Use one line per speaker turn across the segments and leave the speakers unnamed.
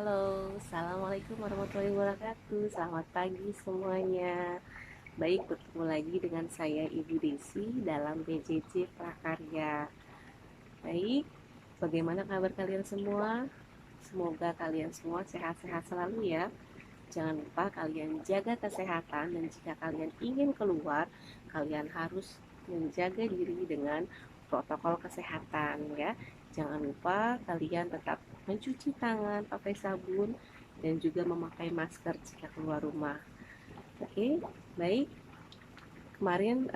Halo, Assalamualaikum warahmatullahi wabarakatuh. Selamat pagi semuanya. Baik, bertemu lagi dengan saya Ibu Desi dalam BJJ Prakarya. Baik, bagaimana kabar kalian semua? Semoga kalian semua sehat-sehat selalu ya. Jangan lupa kalian jaga kesehatan, dan jika kalian ingin keluar, kalian harus menjaga diri dengan protokol kesehatan ya. Jangan lupa kalian tetap mencuci tangan pakai sabun dan juga memakai masker jika keluar rumah. Oke, baik. Kemarin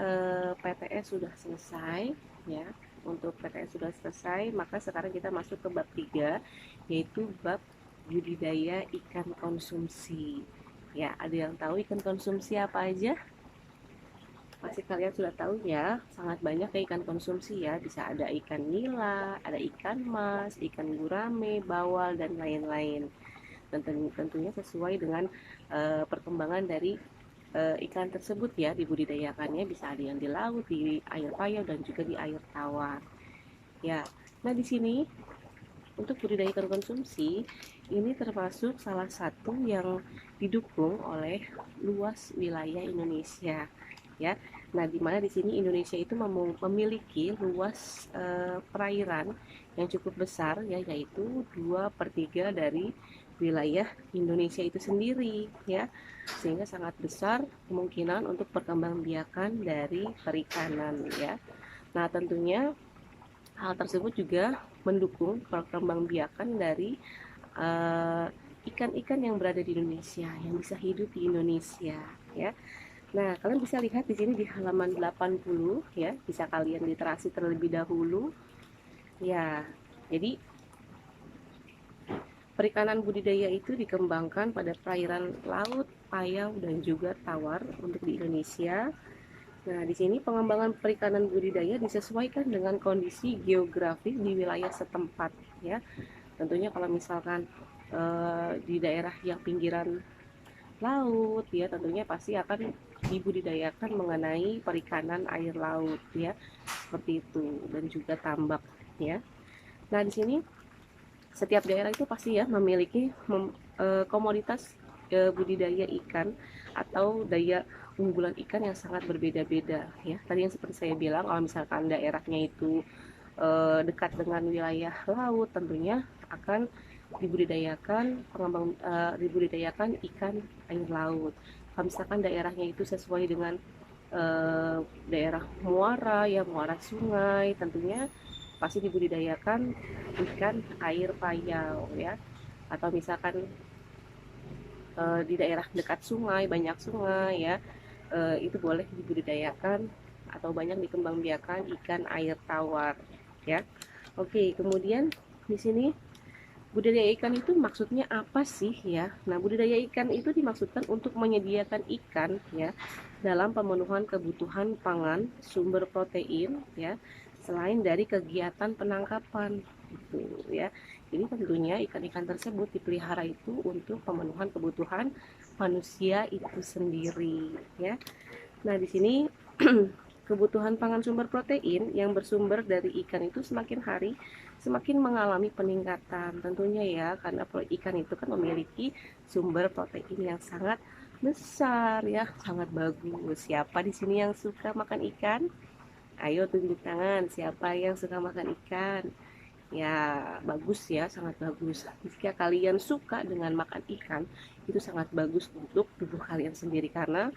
PTS sudah selesai ya. Untuk PTS sudah selesai, maka sekarang kita masuk ke bab 3, yaitu bab budidaya ikan konsumsi. Ya, ada yang tahu ikan konsumsi apa aja? Pasti kalian sudah tahu ya, sangat banyak ya ikan konsumsi ya. Bisa ada ikan nila, ada ikan mas, ikan gurame, bawal, dan lain-lain. Tentunya sesuai dengan perkembangan dari ikan tersebut ya, dibudidayakannya bisa ada yang di laut, di air payau, dan juga di air tawar. Ya, nah di sini untuk budidaya ikan konsumsi ini termasuk salah satu yang didukung oleh luas wilayah Indonesia ya. Nah, di mana di sini Indonesia itu memiliki luas perairan yang cukup besar ya, yaitu 2/3 dari wilayah Indonesia itu sendiri ya, sehingga sangat besar kemungkinan untuk perkembangbiakan dari perikanan ya. Nah, tentunya hal tersebut juga mendukung perkembangbiakan dari ikan-ikan yang berada di Indonesia, yang bisa hidup di Indonesia ya. Nah, kalian bisa lihat di sini di halaman 80 ya, bisa kalian literasi terlebih dahulu. Ya, jadi perikanan budidaya itu dikembangkan pada perairan laut, payau, dan juga tawar untuk di Indonesia. Nah, di sini pengembangan perikanan budidaya disesuaikan dengan kondisi geografis di wilayah setempat ya. Tentunya kalau misalkan di daerah yang pinggiran laut ya, tentunya pasti akan dibudidayakan mengenai perikanan air laut ya, seperti itu, dan juga tambak ya. Nah, di sini setiap daerah itu pasti ya memiliki komoditas budidaya ikan atau daya unggulan ikan yang sangat berbeda-beda ya. Tadi yang seperti saya bilang, kalau misalkan daerahnya itu dekat dengan wilayah laut, tentunya akan dibudidayakan ikan air laut. Kalau misalkan daerahnya itu sesuai dengan daerah muara ya, muara sungai, tentunya pasti dibudidayakan ikan air payau ya. Atau misalkan di daerah dekat sungai, banyak sungai ya, itu boleh dibudidayakan atau banyak dikembangbiakan ikan air tawar ya. Oke, kemudian di sini budidaya ikan itu maksudnya apa sih ya? Nah, budidaya ikan itu dimaksudkan untuk menyediakan ikan ya dalam pemenuhan kebutuhan pangan, sumber protein ya, selain dari kegiatan penangkapan gitu ya. Jadi tentunya ikan-ikan tersebut dipelihara itu untuk pemenuhan kebutuhan manusia itu sendiri ya. Nah, di sini kebutuhan pangan sumber protein yang bersumber dari ikan itu semakin hari semakin mengalami peningkatan tentunya ya, karena ikan itu kan memiliki sumber protein yang sangat besar ya, sangat bagus. Siapa di sini yang suka makan ikan? Ayo tunjuk tangan, siapa yang suka makan ikan? Ya, bagus ya, sangat bagus. Jika kalian suka dengan makan ikan, itu sangat bagus untuk tubuh kalian sendiri, karena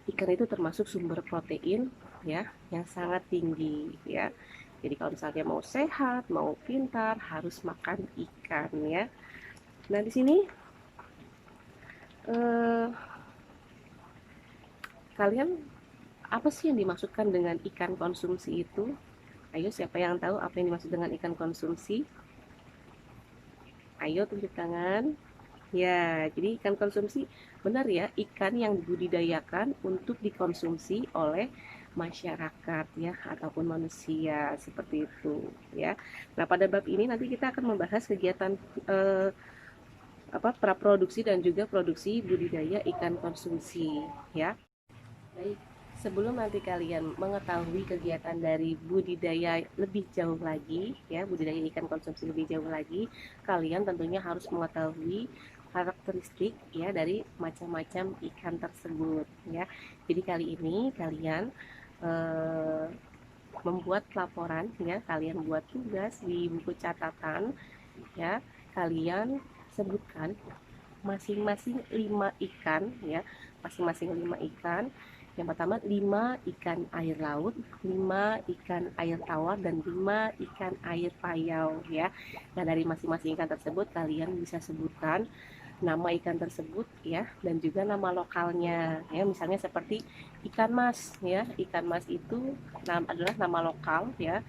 ikan itu termasuk sumber protein ya yang sangat tinggi ya. Jadi kalau misalnya mau sehat, mau pintar, harus makan ikan ya. Nah, di sini eh, kalian apa sih yang dimaksudkan dengan ikan konsumsi itu? Ayo, siapa yang tahu apa yang dimaksud dengan ikan konsumsi? Ayo tunjuk tangan. Ya, jadi ikan konsumsi benar ya, ikan yang dibudidayakan untuk dikonsumsi oleh masyarakat ya, ataupun manusia seperti itu ya. Nah, pada bab ini nanti kita akan membahas kegiatan praproduksi dan juga produksi budidaya ikan konsumsi ya. Baik, Sebelum nanti kalian mengetahui kegiatan dari budidaya lebih jauh lagi, ya, budidaya ikan konsumsi lebih jauh lagi, kalian tentunya harus mengetahui karakteristik ya dari macam-macam ikan tersebut, ya. Jadi kali ini kalian eh, membuat laporan, ya, kalian buat tugas di buku catatan, ya. Kalian sebutkan masing-masing 5 ikan, ya, masing-masing 5 ikan. Yang pertama 5 ikan air laut, 5 ikan air tawar, dan 5 ikan air payau, ya. Nah, dari masing-masing ikan tersebut kalian bisa sebutkan nama ikan tersebut, ya, dan juga nama lokalnya, ya. Misalnya seperti ikan mas, ya. Ikan mas itu adalah nama lokal, ya.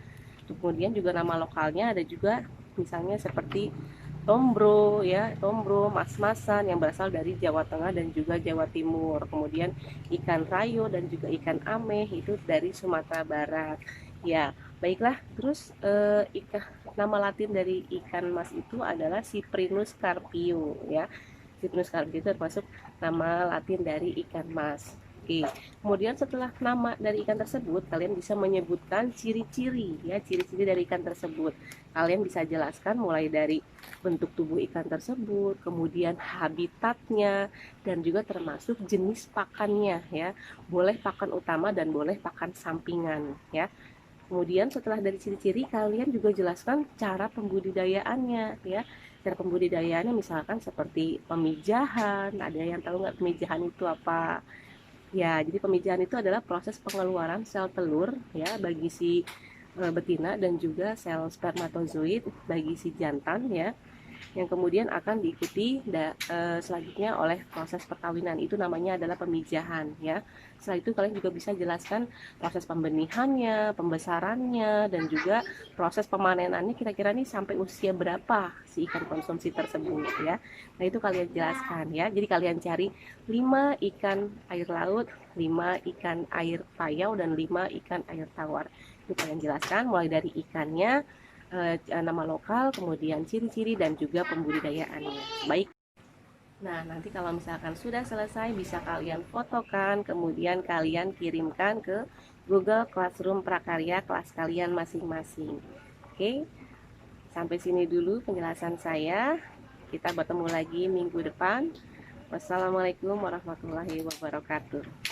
Kemudian juga nama lokalnya ada juga, misalnya seperti tombro, ya, tombro, mas-masan yang berasal dari Jawa Tengah dan juga Jawa Timur. Kemudian ikan rayo dan juga ikan ameh itu dari Sumatera Barat. Ya, baiklah. Terus nama latin dari ikan mas itu adalah Cyprinus carpio, ya. Cyprinus carpio itu termasuk nama latin dari ikan mas. Oke. Kemudian setelah nama dari ikan tersebut, kalian bisa menyebutkan ciri-ciri, ya, ciri-ciri dari ikan tersebut. Kalian bisa jelaskan mulai dari bentuk tubuh ikan tersebut, kemudian habitatnya, dan juga termasuk jenis pakannya, ya. Boleh pakan utama dan boleh pakan sampingan, ya. Kemudian setelah dari ciri-ciri, kalian juga jelaskan cara pembudidayaannya, ya. Cara pembudidayaannya misalkan seperti pemijahan. Ada yang tahu nggak pemijahan itu apa? Ya, jadi pemijahan itu adalah proses pengeluaran sel telur, ya, bagi si betina, dan juga sel spermatozoid bagi si jantan, ya, yang kemudian akan diikuti selanjutnya oleh proses perkawinan. Itu namanya adalah pemijahan, ya. Setelah itu kalian juga bisa jelaskan proses pembenihannya, pembesarannya, dan juga proses pemanenannya, kira-kira nih sampai usia berapa si ikan konsumsi tersebut, ya. Nah, itu kalian jelaskan, ya. Jadi kalian cari 5 ikan air laut, 5 ikan air payau, dan 5 ikan air tawar. Itu kalian jelaskan mulai dari ikannya, nama lokal, kemudian ciri-ciri, dan juga pembudidayaannya. Baik. Nah, nanti kalau misalkan sudah selesai, bisa kalian fotokan, kemudian kalian kirimkan ke Google Classroom Prakarya kelas kalian masing-masing. Oke, sampai sini dulu penjelasan saya. Kita bertemu lagi minggu depan. Wassalamualaikum warahmatullahi wabarakatuh.